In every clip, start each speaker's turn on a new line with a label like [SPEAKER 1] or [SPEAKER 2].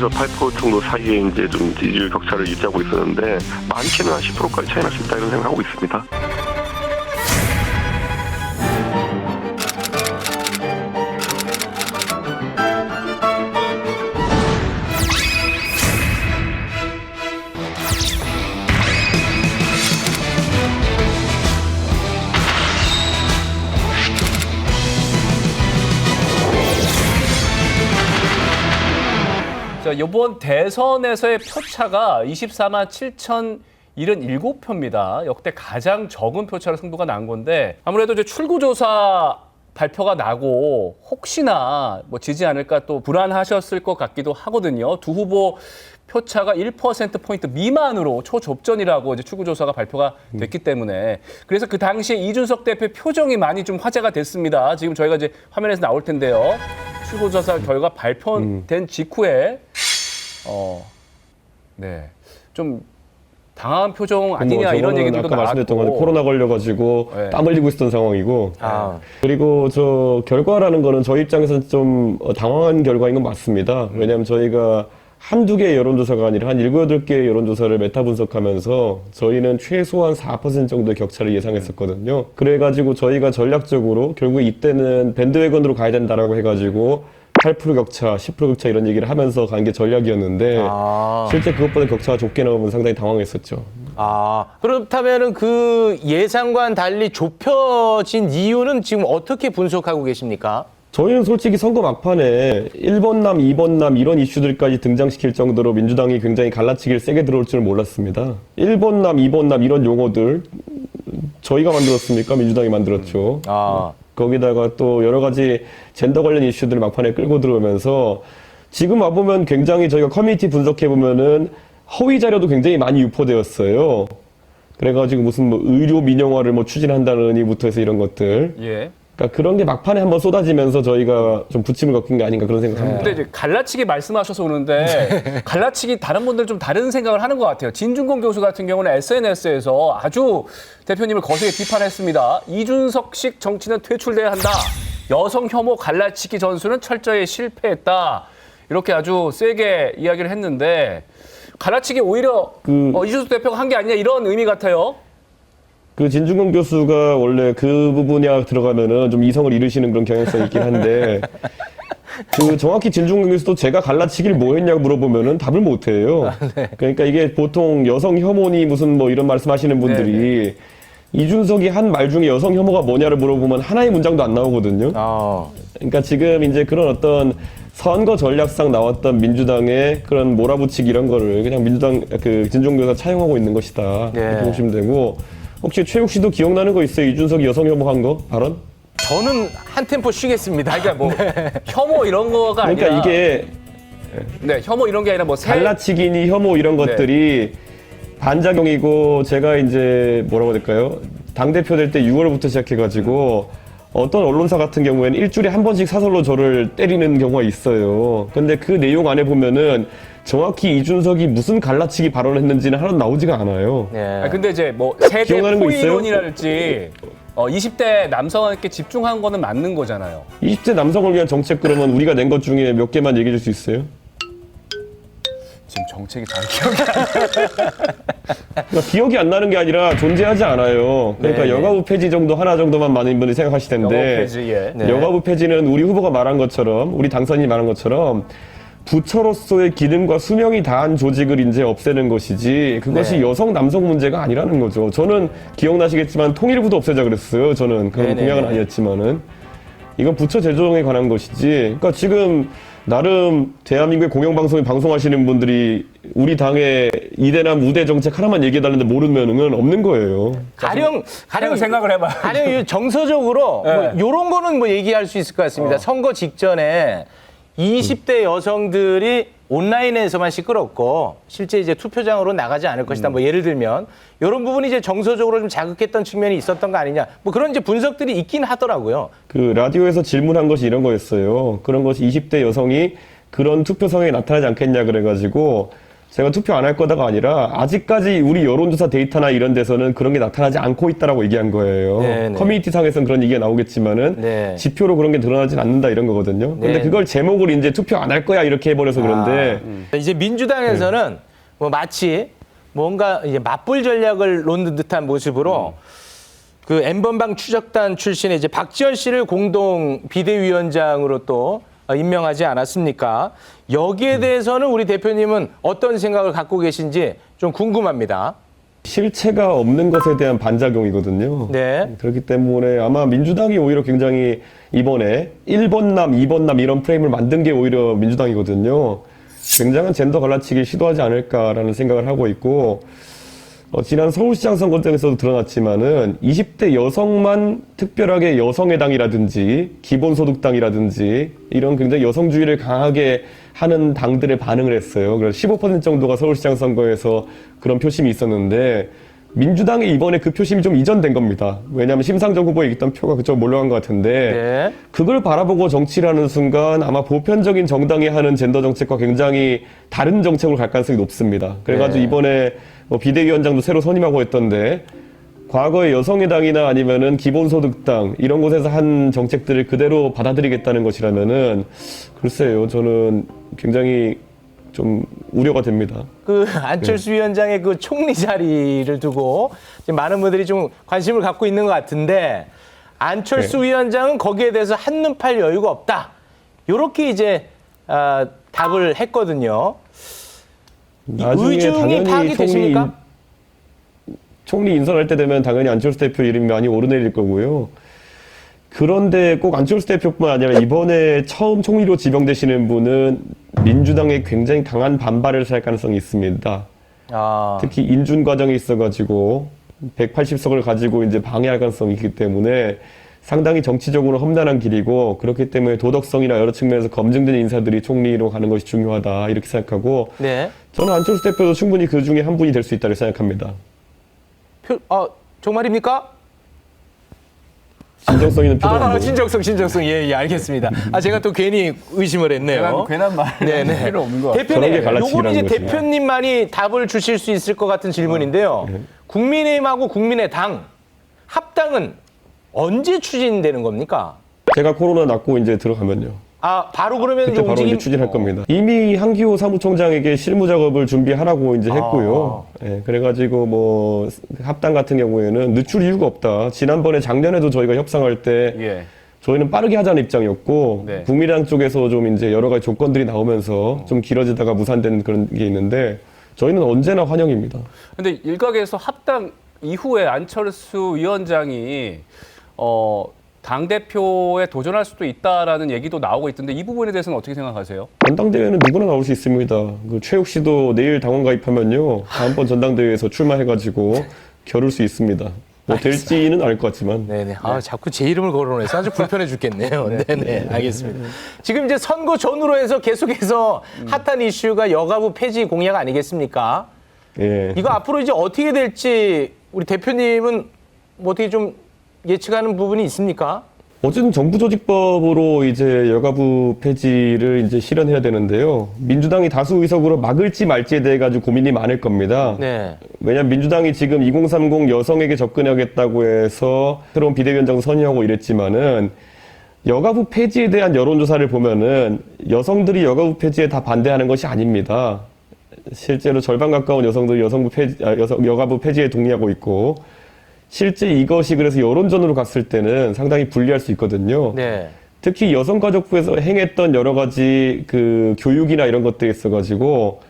[SPEAKER 1] 6%에서 8% 정도 사이에 이제 좀 지지율 격차를 유지하고 있었는데 많게는 한 10%까지 차이 날 수 있다 이런 생각하고 있습니다.
[SPEAKER 2] 자, 이번 대선에서의 표차가 24만 7,077표입니다. 역대 가장 적은 표차로 승부가 난 건데 아무래도 이제 출구조사 발표가 나고 혹시나 뭐 지지 않을까 또 불안하셨을 것 같기도 하거든요. 두 후보 표차가 1%포인트 미만으로 초접전이라고 이제 출구조사가 발표가 됐기 때문에 그래서 그 당시에 이준석 대표 표정이 많이 좀 화제가 됐습니다. 지금 저희가 이제 화면에서 나올 텐데요. 출구조사 결과 발표된 직후에 좀 당황한 표정 아니냐 이런 얘기들도
[SPEAKER 3] 아까 말씀드렸던 건
[SPEAKER 2] 나왔고
[SPEAKER 3] 코로나 걸려가지고
[SPEAKER 2] 네.
[SPEAKER 3] 땀 흘리고 있었던 상황이고 그리고 저 결과라는 거는 저희 입장에서는 좀 당황한 결과인 건 맞습니다. 왜냐하면 저희가 한두 개의 여론조사가 아니라 한 7, 8개의 여론조사를 메타 분석하면서 저희는 최소한 4% 정도의 격차를 예상했었거든요. 그래가지고 저희가 전략적으로 결국 이때는 밴드웨건으로 가야 된다라고 해가지고 8% 격차, 10% 격차 이런 얘기를 하면서 간 게 전략이었는데 실제 그것보다 격차가 좁게 나오면 상당히 당황했었죠.
[SPEAKER 4] 그렇다면은 그 예상과는 달리 좁혀진 이유는 지금 어떻게 분석하고 계십니까?
[SPEAKER 3] 저희는 솔직히 선거 막판에 1번남, 2번남 이런 이슈들까지 등장시킬 정도로 민주당이 굉장히 갈라치기를 세게 들어올 줄 몰랐습니다. 1번남, 2번남 이런 용어들 저희가 만들었습니까? 민주당이 만들었죠. 거기다가 또 여러 가지 젠더 관련 이슈들을 막판에 끌고 들어오면서 지금 와보면 굉장히 저희가 커뮤니티 분석해보면은 허위 자료도 굉장히 많이 유포되었어요. 그래가지고 무슨 뭐 의료 민영화를 뭐 추진한다는 의미부터 해서 이런 것들.
[SPEAKER 2] 예.
[SPEAKER 3] 그러니까 그런 게 막판에 한번 쏟아지면서 저희가 좀 부침을 겪은 게 아닌가 그런 생각합니다.
[SPEAKER 2] 근데 이제 갈라치기 말씀하셔서 오는데 갈라치기 다른 분들 좀 다른 생각을 하는 것 같아요. 진중권 교수 같은 경우는 SNS에서 아주 대표님을 거세게 비판했습니다. 이준석식 정치는 퇴출돼야 한다. 여성 혐오 갈라치기 전술은 철저히 실패했다. 이렇게 아주 세게 이야기를 했는데 갈라치기 오히려 이준석 대표가 한 게 아니냐 이런 의미 같아요.
[SPEAKER 3] 그 진중권 교수가 원래 그 부분야 들어가면은 좀 이성을 잃으시는 그런 경향성이 있긴 한데 그 정확히 진중권 교수도 제가 갈라치기를 뭐 했냐고 물어보면은 답을 못 해요. 그러니까 이게 보통 여성 혐오니 무슨 뭐 이런 말씀하시는 분들이 이준석이 한 말 중에 여성 혐오가 뭐냐를 물어보면 하나의 문장도 안 나오거든요. 그러니까 지금 이제 그런 어떤 선거 전략상 나왔던 민주당의 그런 몰아붙이기 이런 거를 그냥 민주당 그 진중권 교수가 차용하고 있는 것이다. 이렇게 보시면 되고 혹시 최욱 씨도 기억나는 거 있어요? 이준석이 여성 혐오한 거 발언?
[SPEAKER 4] 저는 한 템포 쉬겠습니다.
[SPEAKER 2] 그러니까 뭐 혐오 이런 거가
[SPEAKER 3] 그러니까
[SPEAKER 2] 아니라
[SPEAKER 3] 이게
[SPEAKER 2] 혐오 이런 게 아니라 뭐
[SPEAKER 3] 갈라치기니 혐오 이런 것들이 반작용이고 제가 이제 뭐라고 해야 될까요? 당대표 될 때 6월부터 시작해가지고 어떤 언론사 같은 경우에는 일주일에 한 번씩 사설로 저를 때리는 경우가 있어요. 근데 그 내용 안에 보면은 정확히 이준석이 무슨 갈라치기 발언을 했는지는 하나도 나오지가 않아요.
[SPEAKER 2] 근데 이제 뭐 세대
[SPEAKER 3] 기억나는 거 있어요?
[SPEAKER 2] 포이론이랄지 20대 남성에게 집중한 거는 맞는 거잖아요.
[SPEAKER 3] 20대 남성을 위한 정책 그러면 우리가 낸 것 중에 몇 개만 얘기해 줄 수 있어요?
[SPEAKER 2] 지금 정책이 잘 기억이 안 나요.
[SPEAKER 3] 그러니까 기억이 안 나는 게 아니라 존재하지 않아요. 그러니까 여가부 폐지 정도 하나 정도만 많은 분들이 생각하실 텐데
[SPEAKER 2] 여가부 폐지,
[SPEAKER 3] 여가부 폐지는 우리 후보가 말한 것처럼 우리 당선인이 말한 것처럼 부처로서의 기능과 수명이 다한 조직을 이제 없애는 것이지 그것이 여성 남성 문제가 아니라는 거죠. 저는 기억나시겠지만 통일부도 없애자 그랬어요. 저는 그건 공약은 아니었지만은 이건 부처 재조정에 관한 것이지. 그러니까 지금 나름 대한민국의 공영방송에 방송하시는 분들이 우리 당의 이대남 우대 정책 하나만 얘기해달라는데 모르면은 없는 거예요.
[SPEAKER 4] 가령
[SPEAKER 2] 생각을 해봐.
[SPEAKER 4] 가령 정서적으로 뭐 이런 거는 뭐 얘기할 수 있을 것 같습니다. 선거 직전에 20대 여성들이 온라인에서만 시끄럽고 실제 이제 투표장으로 나가지 않을 것이다. 뭐 예를 들면 이런 부분이 이제 정서적으로 좀 자극했던 측면이 있었던 거 아니냐. 뭐 그런 이제 분석들이 있긴 하더라고요.
[SPEAKER 3] 그 라디오에서 질문한 것이 이런 거였어요. 그런 것이 20대 여성이 그런 투표 성향이 나타나지 않겠냐 그래가지고 제가 투표 안 할 거다가 아니라 아직까지 우리 여론조사 데이터나 이런 데서는 그런 게 나타나지 않고 있다라고 얘기한 거예요.
[SPEAKER 4] 네네.
[SPEAKER 3] 커뮤니티 상에서는 그런 얘기가 나오겠지만은
[SPEAKER 4] 네.
[SPEAKER 3] 지표로 그런 게 드러나진 않는다 이런 거거든요. 근데
[SPEAKER 4] 네.
[SPEAKER 3] 그걸 제목을 이제 투표 안 할 거야 이렇게 해버려서 그런데
[SPEAKER 4] 이제 민주당에서는 뭐 마치 뭔가 이제 맞불 전략을 놓는 듯한 모습으로 그 N번방 추적단 출신의 이제 박지원 씨를 공동 비대위원장으로 또 임명하지 않았습니까? 여기에 대해서는 우리 대표님은 어떤 생각을 갖고 계신지 좀 궁금합니다.
[SPEAKER 3] 실체가 없는 것에 대한 반작용이거든요.
[SPEAKER 4] 네.
[SPEAKER 3] 그렇기 때문에 아마 민주당이 오히려 굉장히 이번에 1번남, 2번남 이런 프레임을 만든 게 오히려 민주당이거든요. 굉장한 젠더 갈라치기 시도하지 않을까라는 생각을 하고 있고 지난 서울시장 선거 때에서도 드러났지만은 20대 여성만 특별하게 여성의 당이라든지 기본소득당이라든지 이런 굉장히 여성주의를 강하게 하는 당들의 반응을 했어요. 그래서 15% 정도가 서울시장 선거에서 그런 표심이 있었는데 민주당이 이번에 그 표심이 좀 이전된 겁니다. 왜냐하면 심상정 후보에 있던 표가 그쪽 몰려간 것 같은데
[SPEAKER 4] 네.
[SPEAKER 3] 그걸 바라보고 정치를 하는 순간 아마 보편적인 정당이 하는 젠더 정책과 굉장히 다른 정책으로 갈 가능성이 높습니다. 그래가지고
[SPEAKER 4] 네.
[SPEAKER 3] 이번에 비대위원장도 새로 선임하고 했던데 과거의 여성의 당이나 아니면은 기본소득당 이런 곳에서 한 정책들을 그대로 받아들이겠다는 것이라면은 글쎄요, 저는 굉장히 좀 우려가 됩니다.
[SPEAKER 4] 그 안철수 위원장의 그 총리 자리를 두고 지금 많은 분들이 좀 관심을 갖고 있는 것 같은데 안철수 위원장은 거기에 대해서 한눈 팔 여유가 없다. 이렇게 이제 답을 했거든요.
[SPEAKER 3] 나중에
[SPEAKER 4] 의중이
[SPEAKER 3] 당연히
[SPEAKER 4] 파악이 되십니까?
[SPEAKER 3] 총리 인선할 때 되면 당연히 안철수 대표 이름이 많이 오르내릴 거고요. 그런데 꼭 안철수 대표뿐만 아니라 이번에 처음 총리로 지명되시는 분은 민주당에 굉장히 강한 반발을 살 가능성이 있습니다. 특히 인준 과정에 있어가지고 180석을 가지고 이제 방해할 가능성이 있기 때문에 상당히 정치적으로 험난한 길이고 그렇기 때문에 도덕성이나 여러 측면에서 검증된 인사들이 총리로 가는 것이 중요하다 이렇게 생각하고
[SPEAKER 4] 네.
[SPEAKER 3] 저는 안철수 대표도 충분히 그 중에 한 분이 될 수 있다고 생각합니다.
[SPEAKER 4] 정말입니까?
[SPEAKER 3] 진정성 있는 표정.
[SPEAKER 4] 진정성. 예, 알겠습니다. 제가 또 괜히 의심을 했네요.
[SPEAKER 2] 괜한 말
[SPEAKER 4] 네네.
[SPEAKER 2] 필요 없는 것 같아요.
[SPEAKER 3] 저런 게
[SPEAKER 4] 대표님,
[SPEAKER 3] 갈라치기라는
[SPEAKER 4] 요거는 이제
[SPEAKER 3] 거지.
[SPEAKER 4] 대표님만이 답을 주실 수 있을 것 같은 질문인데요. 국민의힘하고 국민의당 합당은 언제 추진되는 겁니까?
[SPEAKER 3] 제가 코로나 낫고 이제 들어가면요.
[SPEAKER 4] 바로 그러면
[SPEAKER 3] 그때 바로 이제 추진할 겁니다. 이미 한기호 사무총장에게 실무 작업을 준비하라고 이제 했고요. 예, 그래가지고 뭐 합당 같은 경우에는 늦출 이유가 없다. 지난번에 작년에도 저희가 협상할 때
[SPEAKER 2] 예.
[SPEAKER 3] 저희는 빠르게 하자는 입장이었고
[SPEAKER 2] 네.
[SPEAKER 3] 국민의당 쪽에서 좀 이제 여러 가지 조건들이 나오면서 좀 길어지다가 무산된 그런 게 있는데 저희는 언제나 환영입니다.
[SPEAKER 2] 근데 일각에서 합당 이후에 안철수 위원장이 당대표에 도전할 수도 있다라는 얘기도 나오고 있던데 이 부분에 대해서는 어떻게 생각하세요?
[SPEAKER 3] 전당대회는 누구나 나올 수 있습니다. 그 최욱 씨도 내일 당원 가입하면요. 다음번 전당대회에서 출마해가지고 겨룰 수 있습니다. 뭐 될지는 알 것 같지만.
[SPEAKER 4] 네네. 자꾸 제 이름을 거론해서 아주 불편해 죽겠네요. 네네. 알겠습니다. 지금 이제 선거 전후로 해서 계속해서 핫한 이슈가 여가부 폐지 공약 아니겠습니까?
[SPEAKER 3] 예.
[SPEAKER 4] 이거 앞으로 이제 어떻게 될지 우리 대표님은 뭐 어떻게 좀 예측하는 부분이 있습니까?
[SPEAKER 3] 어쨌든 정부조직법으로 이제 여가부 폐지를 이제 실현해야 되는데요. 민주당이 다수 의석으로 막을지 말지에 대해 가지고 고민이 많을 겁니다.
[SPEAKER 4] 네.
[SPEAKER 3] 왜냐하면 민주당이 지금 2030 여성에게 접근하겠다고 해서 새로운 비대위원장 선임하고 이랬지만은 여가부 폐지에 대한 여론조사를 보면은 여성들이 여가부 폐지에 다 반대하는 것이 아닙니다. 실제로 절반 가까운 여성들이 여가부 폐지에 동의하고 있고 실제 이것이 그래서 여론전으로 갔을 때는 상당히 불리할 수 있거든요.
[SPEAKER 4] 네.
[SPEAKER 3] 특히 여성가족부에서 행했던 여러 가지 그 교육이나 이런 것들이 있어가지고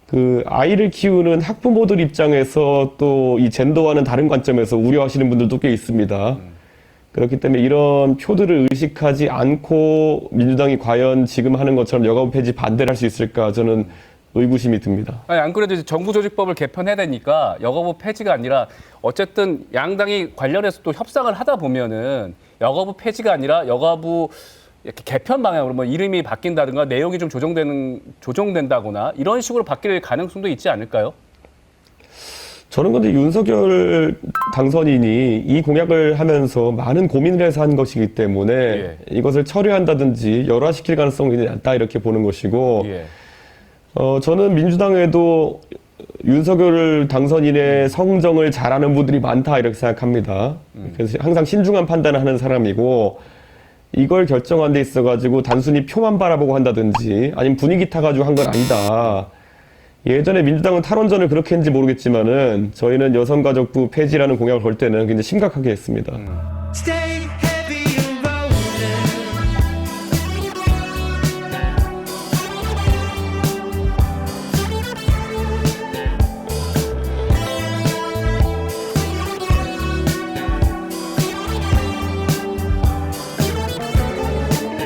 [SPEAKER 3] 그 아이를 키우는 학부모들 입장에서 또 이 젠더와는 다른 관점에서 우려하시는 분들도 꽤 있습니다. 그렇기 때문에 이런 표들을 의식하지 않고 민주당이 과연 지금 하는 것처럼 여가부 폐지 반대를 할 수 있을까 저는 의구심이 듭니다.
[SPEAKER 2] 아니, 안 그래도 이제 정부조직법을 개편해야 되니까 여가부 폐지가 아니라 어쨌든 양당이 관련해서 또 협상을 하다 보면은 여가부 폐지가 아니라 여가부 이렇게 개편 방향으로 뭐 이름이 바뀐다든가 내용이 좀 조정된다거나 이런 식으로 바뀔 가능성도 있지 않을까요?
[SPEAKER 3] 저는 근데 윤석열 당선인이 이 공약을 하면서 많은 고민을 해서 한 것이기 때문에 이것을 철회한다든지 열화시킬 가능성이 낮다 이렇게 보는 것이고 저는 민주당에도 윤석열 당선인의 성정을 잘하는 분들이 많다 이렇게 생각합니다. 그래서 항상 신중한 판단을 하는 사람이고 이걸 결정한 데 있어가지고 단순히 표만 바라보고 한다든지 아니면 분위기 타가지고 한 건 아니다. 예전에 민주당은 탈원전을 그렇게 했는지 모르겠지만은 저희는 여성가족부 폐지라는 공약을 걸 때는 굉장히 심각하게 했습니다.
[SPEAKER 5] Stay